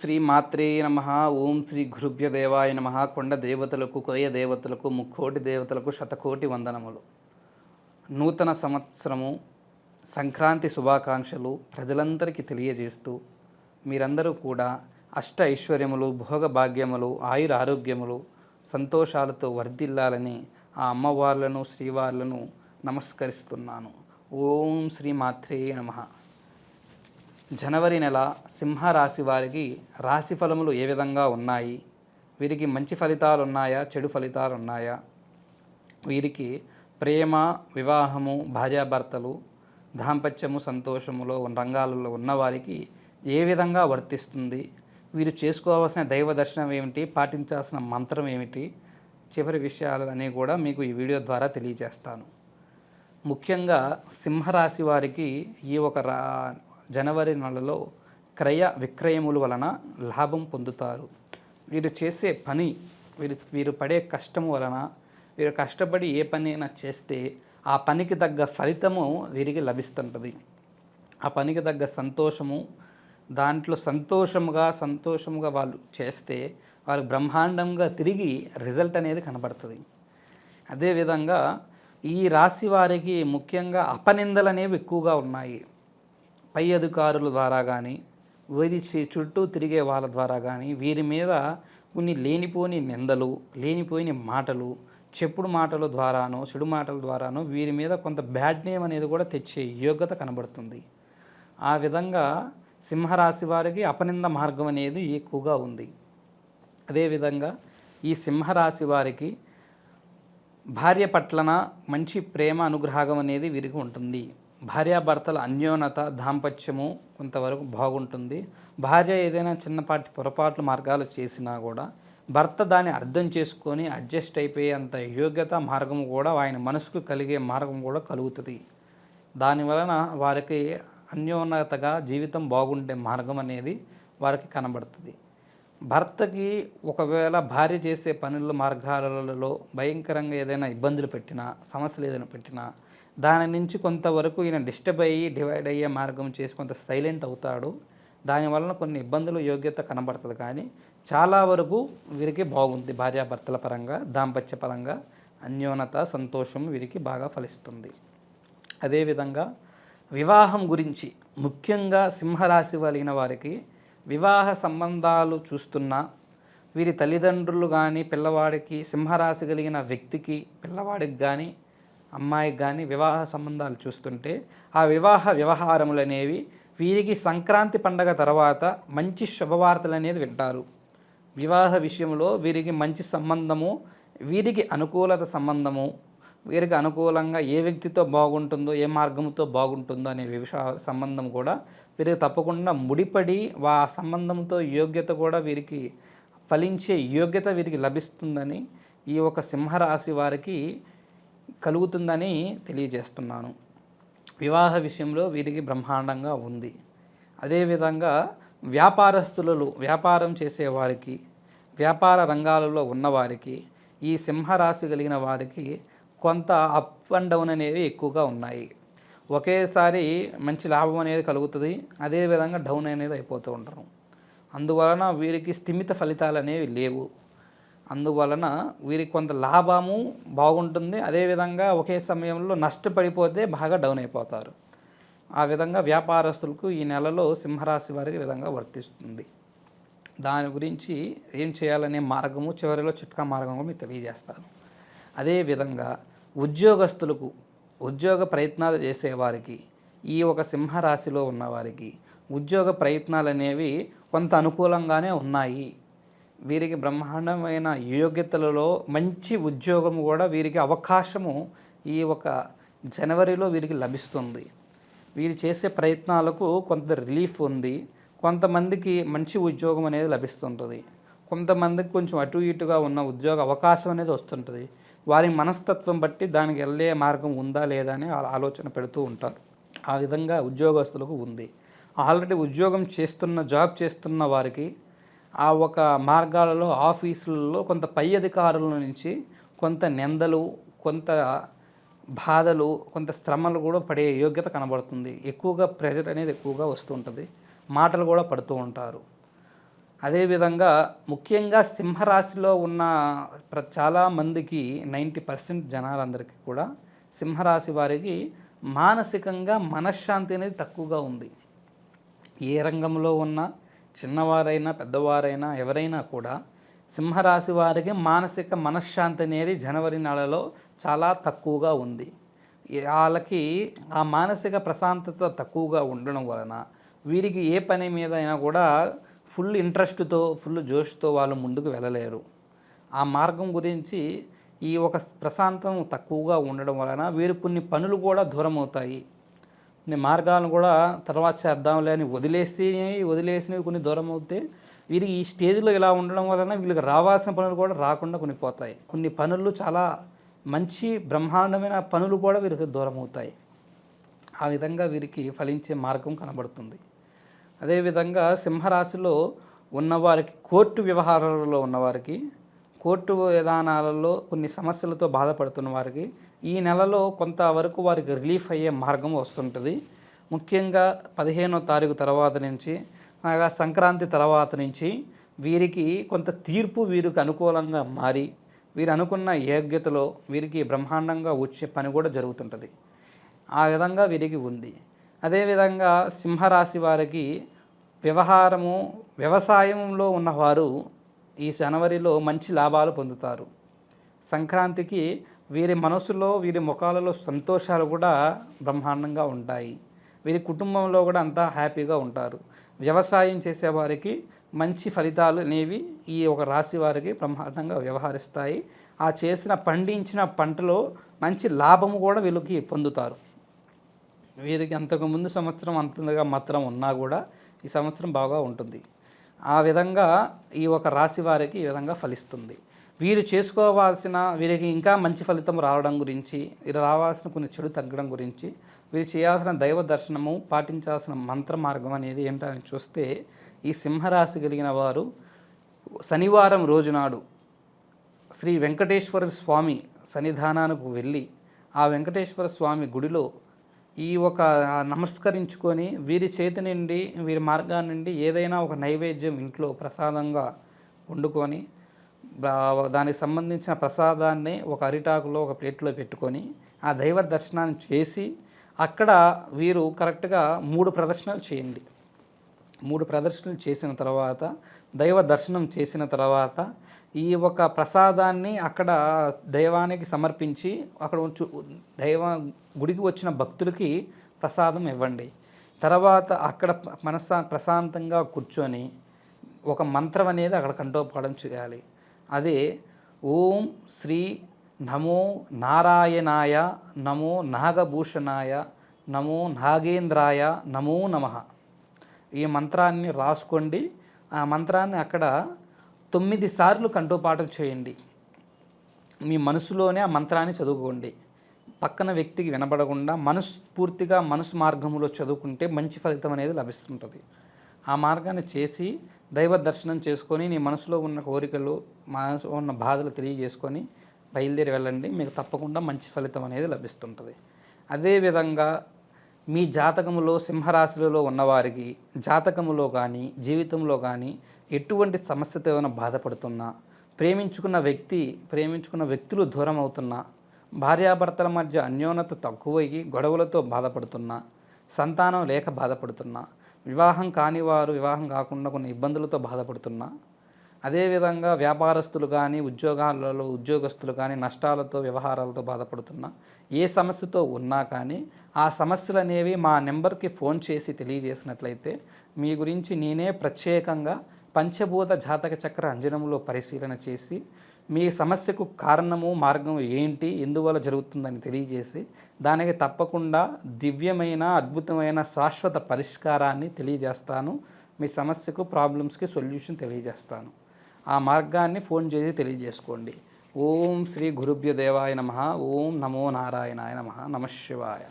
శ్రీ మాత్రే నమ. ఓం శ్రీ గురుభ్య దేవాయ నమ. కొండ దేవతలకు, కోయ దేవతలకు, ముక్కోటి దేవతలకు శతకోటి వందనములు. నూతన సంవత్సరము సంక్రాంతి శుభాకాంక్షలు ప్రజలందరికీ తెలియజేస్తూ మీరందరూ కూడా అష్ట ఐశ్వర్యములు, భోగ భాగ్యములు, ఆయుర ఆరోగ్యములు, సంతోషాలతో వర్ధిల్లాలని ఆ అమ్మవార్లను, శ్రీవార్లను నమస్కరిస్తున్నాను. ఓం శ్రీ మాత్రే నమ. జనవరి నెల సింహరాశి వారికి రాశి ఫలములు ఏ విధంగా ఉన్నాయి? వీరికి మంచి ఫలితాలు ఉన్నాయా, చెడు ఫలితాలు ఉన్నాయా? వీరికి ప్రేమ, వివాహము, భార్యాభర్తలు, దాంపత్యము, సంతోషములో రంగాలలో ఉన్నవారికి ఏ విధంగా వర్తిస్తుంది? వీరు చేసుకోవాల్సిన దైవ దర్శనం ఏమిటి, పాటించాల్సిన మంత్రం ఏమిటి? చివరి విషయాలన్నీ కూడా మీకు ఈ వీడియో ద్వారా తెలియజేస్తాను. ముఖ్యంగా సింహరాశి వారికి ఈ జనవరి నెలలో క్రయ విక్రయముల వలన లాభం పొందుతారు. వీరు చేసే పని, వీరు పడే కష్టము వలన, వీరు కష్టపడి ఏ పని అయినా చేస్తే ఆ పనికి తగ్గ ఫలితము వీరికి లభిస్తుంటుంది. ఆ పనికి తగ్గ సంతోషము, దాంట్లో సంతోషముగా వాళ్ళు చేస్తే వారు బ్రహ్మాండంగా తిరిగి రిజల్ట్ అనేది కనబడుతుంది. అదేవిధంగా ఈ రాశి వారికి ముఖ్యంగా అపనిందలు అనేవి ఎక్కువగా ఉన్నాయి. పై అధికారుల ద్వారా కానీ, వీరి చుట్టూ తిరిగే వాళ్ళ ద్వారా కానీ వీరి మీద కొన్ని లేనిపోని నిందలు, లేనిపోయిన మాటలు, చెప్పుడు మాటల ద్వారానో, చెడు మాటల ద్వారానో వీరి మీద కొంత బ్యాడ్ నేమ్ అనేది కూడా తెచ్చే యోగ్యత కనబడుతుంది. ఆ విధంగా సింహరాశి వారికి అపనింద మార్గం అనేది ఎక్కువగా ఉంది. అదేవిధంగా ఈ సింహరాశి వారికి భార్య పట్లన మంచి ప్రేమ, అనుగ్రహం అనేది వీరికి ఉంటుంది. భార్యాభర్తల అన్యోన్యత, దాంపత్యము కొంతవరకు బాగుంటుంది. భార్య ఏదైనా చిన్నపాటి పొరపాట్లు మార్గాలు చేసినా కూడా భర్త దాన్ని అర్థం చేసుకొని అడ్జస్ట్ అయిపోయే అంత యోగ్యత మార్గము కూడా ఆయన మనసుకు కలిగే మార్గం కూడా కలుగుతుంది. దానివలన వారికి అన్యోన్యతగా జీవితం బాగుండే మార్గం అనేది వారికి కనబడుతుంది. భర్తకి ఒకవేళ భార్య చేసే పనుల మార్గాలలో భయంకరంగా ఏదైనా ఇబ్బందులు పెట్టినా, సమస్యలు ఏదైనా పెట్టినా దాని నుంచి కొంతవరకు ఈయన డివైడ్ అయ్యే మార్గం చేసి కొంత సైలెంట్ అవుతాడు. దానివలన కొన్ని ఇబ్బందులు యోగ్యత కనబడుతుంది. కానీ చాలా వరకు వీరికి బాగుంది. భార్యాభర్తల పరంగా, దాంపత్య పరంగా అన్యోన్యత, సంతోషం వీరికి బాగా ఫలిస్తుంది. అదేవిధంగా వివాహం గురించి ముఖ్యంగా సింహరాశి కలిగిన వారికి వివాహ సంబంధాలు చూస్తున్నా వీరి తల్లిదండ్రులు కానీ, పిల్లవాడికి, సింహరాశి కలిగిన వ్యక్తికి, పిల్లవాడికి కానీ, అమ్మాయికి కానీ వివాహ సంబంధాలు చూస్తుంటే ఆ వివాహ వ్యవహారములు అనేవి వీరికి సంక్రాంతి పండగ తర్వాత మంచి శుభవార్తలు అనేది వింటారు. వివాహ విషయంలో వీరికి మంచి సంబంధము, వీరికి అనుకూలత సంబంధము, వీరికి అనుకూలంగా ఏ వ్యక్తితో బాగుంటుందో, ఏ మార్గంతో బాగుంటుందో అనే సంబంధం కూడా వీరికి తప్పకుండా ముడిపడి ఆ సంబంధంతో యోగ్యత కూడా వీరికి ఫలించే యోగ్యత వీరికి లభిస్తుందని ఈ ఒక సింహరాశి వారికి కలుగుతుందని తెలియజేస్తున్నాను. వివాహ విషయంలో వీరికి బ్రహ్మాండంగా ఉంది. అదేవిధంగా వ్యాపారం చేసేవారికి, వ్యాపార రంగాలలో ఉన్నవారికి, ఈ సింహరాశి కలిగిన వారికి కొంత అప్ అండ్ డౌన్ అనేవి ఎక్కువగా ఉన్నాయి. ఒకేసారి మంచి లాభం అనేది కలుగుతుంది, అదేవిధంగా డౌన్ అనేది అయిపోతూ ఉంటారు. అందువలన వీరికి స్థిమిత ఫలితాలు అనేవి లేవు. అందువలన వీరికి కొంత లాభము బాగుంటుంది, అదేవిధంగా ఒకే సమయంలో నష్టపడిపోతే బాగా డౌన్ అయిపోతారు. ఆ విధంగా వ్యాపారస్తులకు ఈ నెలలో సింహరాశి వారికి విధంగా వర్తిస్తుంది. దాని గురించి ఏం చేయాలనే మార్గము చివరిలో చిట్కా మార్గము మీకు తెలియజేస్తాను. అదేవిధంగా ఉద్యోగస్తులకు, ఉద్యోగ ప్రయత్నాలు చేసేవారికి, ఈ ఒక సింహరాశిలో ఉన్నవారికి ఉద్యోగ ప్రయత్నాలు అనేవి కొంత అనుకూలంగానే ఉన్నాయి. వీరికి బ్రహ్మాండమైన యోగ్యతలలో మంచి ఉద్యోగం కూడా వీరికి అవకాశము ఈ ఒక జనవరిలో వీరికి లభిస్తుంది. వీరు చేసే ప్రయత్నాలకు కొంత రిలీఫ్ ఉంది. కొంతమందికి మంచి ఉద్యోగం అనేది లభిస్తుంటుంది. కొంతమందికి కొంచెం అటు ఇటుగా ఉన్న ఉద్యోగ అవకాశం అనేది వస్తుంటుంది. వారి మనస్తత్వం బట్టి దానికి వెళ్ళే మార్గం ఉందా లేదా అని ఆలోచన పెడుతూ ఉంటారు. ఆ విధంగా ఉద్యోగస్తులకు ఉంది. ఆల్రెడీ జాబ్ చేస్తున్న వారికి ఆ ఒక మార్గాలలో, ఆఫీసులలో కొంత పై అధికారుల నుంచి కొంత నిందలు, కొంత బాధలు, కొంత శ్రమలు కూడా పడే యోగ్యత కనబడుతుంది. ఎక్కువగా ప్రెషర్ అనేది ఎక్కువగా వస్తూ ఉంటుంది. మాటలు కూడా పడుతూ ఉంటారు. అదేవిధంగా ముఖ్యంగా సింహరాశిలో ఉన్న చాలామందికి 90% జనాలందరికీ కూడా సింహరాశి వారికి మానసికంగా మనశ్శాంతి అనేది తక్కువగా ఉంది. ఏ రంగంలో ఉన్న చిన్నవారైనా పెద్దవారైనా ఎవరైనా కూడా సింహరాశి వారికి మానసిక మనశ్శాంతి అనేది జనవరి నెలలో చాలా తక్కువగా ఉంది. వాళ్ళకి ఆ మానసిక ప్రశాంతత తక్కువగా ఉండడం వలన వీరికి ఏ పని మీద అయినా కూడా ఫుల్ ఇంట్రెస్ట్తో ఫుల్ జోష్తో వాళ్ళు ముందుకు వెళ్ళలేరు. ఆ మార్గం గురించి ఈ ఒక ప్రశాంతం తక్కువగా ఉండడం వలన వీరు కొన్ని పనులు కూడా దూరం అవుతాయి. కొన్ని మార్గాలను కూడా తర్వాత చేద్దాంలే అని వదిలేసినవి కొన్ని దూరం అవుతాయి. వీరికి ఈ స్టేజ్లో ఇలా ఉండడం వలన వీళ్ళకి రావాల్సిన పనులు కూడా రాకుండా కొన్ని పోతాయి. కొన్ని పనులు చాలా మంచి బ్రహ్మాండమైన పనులు కూడా వీరికి దూరం అవుతాయి. ఆ విధంగా వీరికి ఫలించే మార్గం కనబడుతుంది. అదేవిధంగా సింహరాశిలో ఉన్నవారికి కోర్టు వ్యవహారాలలో ఉన్నవారికి, కోర్టు విధానాలలో కొన్ని సమస్యలతో బాధపడుతున్న వారికి ఈ నెలలో కొంతవరకు వారికి రిలీఫ్ అయ్యే మార్గం వస్తుంటుంది. ముఖ్యంగా 15వ తారీఖు తర్వాత నుంచి అనగా సంక్రాంతి తర్వాత నుంచి వీరికి కొంత తీర్పు వీరికి అనుకూలంగా మారి వీరు అనుకున్న యోగ్యతలో వీరికి బ్రహ్మాండంగా వచ్చే పని కూడా జరుగుతుంటుంది. ఆ విధంగా వీరికి ఉంది. అదేవిధంగా సింహరాశి వారికి వ్యవసాయంలో ఉన్నవారు ఈ జనవరిలో మంచి లాభాలు పొందుతారు. సంక్రాంతికి వీరి మనసులో వీరి ముఖాలలో సంతోషాలు కూడా బ్రహ్మాండంగా ఉంటాయి. వీరి కుటుంబంలో కూడా అంతా హ్యాపీగా ఉంటారు. వ్యవసాయం చేసేవారికి మంచి ఫలితాలు అనేవి ఈ ఒక రాశి వారికి బ్రహ్మాండంగా వ్యవహరిస్తాయి. ఆ పండించిన పంటలో మంచి లాభము కూడా వీళ్ళకి పొందుతారు. వీరికి అంతకుముందు సంవత్సరం అంతగా మాత్రం ఉన్నా కూడా ఈ సంవత్సరం బాగా ఉంటుంది. ఆ విధంగా ఈ ఒక రాశి వారికి ఈ విధంగా ఫలిస్తుంది. వీరికి ఇంకా మంచి ఫలితం రావడం గురించి, వీరు రావాల్సిన కొన్ని చెడు తగ్గడం గురించి, వీరు చేయాల్సిన దైవ దర్శనము, పాటించాల్సిన మంత్ర మార్గం అనేది ఏంటని చూస్తే, ఈ సింహరాశి కలిగిన వారు శనివారం రోజునాడు శ్రీ వెంకటేశ్వర స్వామి సన్నిధానానికి వెళ్ళి ఆ వెంకటేశ్వర స్వామి గుడిలో ఈ ఒక నమస్కరించుకొని వీరి చేతి నుండి వీరి మార్గాన్ని నుండి ఏదైనా ఒక నైవేద్యం ఇంట్లో ప్రసాదంగా వండుకొని దానికి సంబంధించిన ప్రసాదాన్ని ఒక అరిటాకులో ఒక ప్లేట్లో పెట్టుకొని ఆ దైవ దర్శనాన్ని చేసి అక్కడ వీరు కరెక్ట్గా 3 ప్రదర్శనలు చేయండి. 3 ప్రదర్శనలు చేసిన తర్వాత దైవ దర్శనం చేసిన తర్వాత ఈ ఒక ప్రసాదాన్ని అక్కడ దైవానికి సమర్పించి అక్కడ గుడికి వచ్చిన భక్తులకి ప్రసాదం ఇవ్వండి. తర్వాత అక్కడ ప్రశాంతంగా కూర్చొని ఒక మంత్రం అనేది అక్కడ కంఠోపాఠం చేయాలి. అదే ఓం శ్రీ నమో నారాయణాయ నమో నాగభూషణాయ నమో నాగేంద్రాయ నమో నమః. ఈ మంత్రాన్ని రాసుకోండి. ఆ మంత్రాన్ని అక్కడ 9 సార్లు కంఠోపాఠం చేయండి. మీ మనసులోనే ఆ మంత్రాన్ని చదువుకోండి. పక్కన వ్యక్తికి వినబడకుండా మనస్ఫూర్తిగా మనసు మార్గంలో చదువుకుంటే మంచి ఫలితం అనేది లభిస్తుంటుంది. ఆ మార్గాన్ని చేసి దైవ దర్శనం చేసుకొని నీ మనసులో ఉన్న కోరికలు, మనసులో ఉన్న బాధలు తెలియజేసుకొని బయలుదేరి వెళ్ళండి. మీకు తప్పకుండా మంచి ఫలితం అనేది లభిస్తుంటుంది. అదేవిధంగా మీ జాతకములో సింహరాశిలో ఉన్నవారికి జాతకములో కానీ జీవితంలో కానీ ఎటువంటి సమస్యతో ఏమైనా బాధపడుతున్నా, ప్రేమించుకున్న వ్యక్తులు దూరం అవుతున్నా, భార్యాభర్తల మధ్య అన్యోన్యత తక్కువయ్యి గొడవలతో బాధపడుతున్నా, సంతానం లేక బాధపడుతున్నా, వివాహం కాని వారు వివాహం కాకుండా కొన్ని ఇబ్బందులతో బాధపడుతున్నా, అదేవిధంగా వ్యాపారస్తులు కానీ ఉద్యోగస్తులు కానీ నష్టాలతో వ్యవహారాలతో బాధపడుతున్నా, ఏ సమస్యతో ఉన్నా కానీ ఆ సమస్యలు అనేవి మా నెంబర్కి ఫోన్ చేసి తెలియజేసినట్లయితే మీ గురించి నేనే ప్రత్యేకంగా పంచభూత జాతక చక్ర అంజనంలో పరిశీలన చేసి మీ సమస్యకు కారణము మార్గం ఏంటి, ఎందువల్ల జరుగుతుందని తెలియజేసి దానికి తప్పకుండా దివ్యమైన అద్భుతమైన శాశ్వత పరిష్కారాన్ని తెలియజేస్తాను. మీ సమస్యకు ప్రాబ్లమ్స్కి సొల్యూషన్ తెలియజేస్తాను. ఆ మార్గాన్ని ఫోన్ చేసి తెలియజేసుకోండి. ఓం శ్రీ గురుభ్యో దేవాయ నమః. ఓం నమో నారాయణాయ నమః. నమః శివాయ.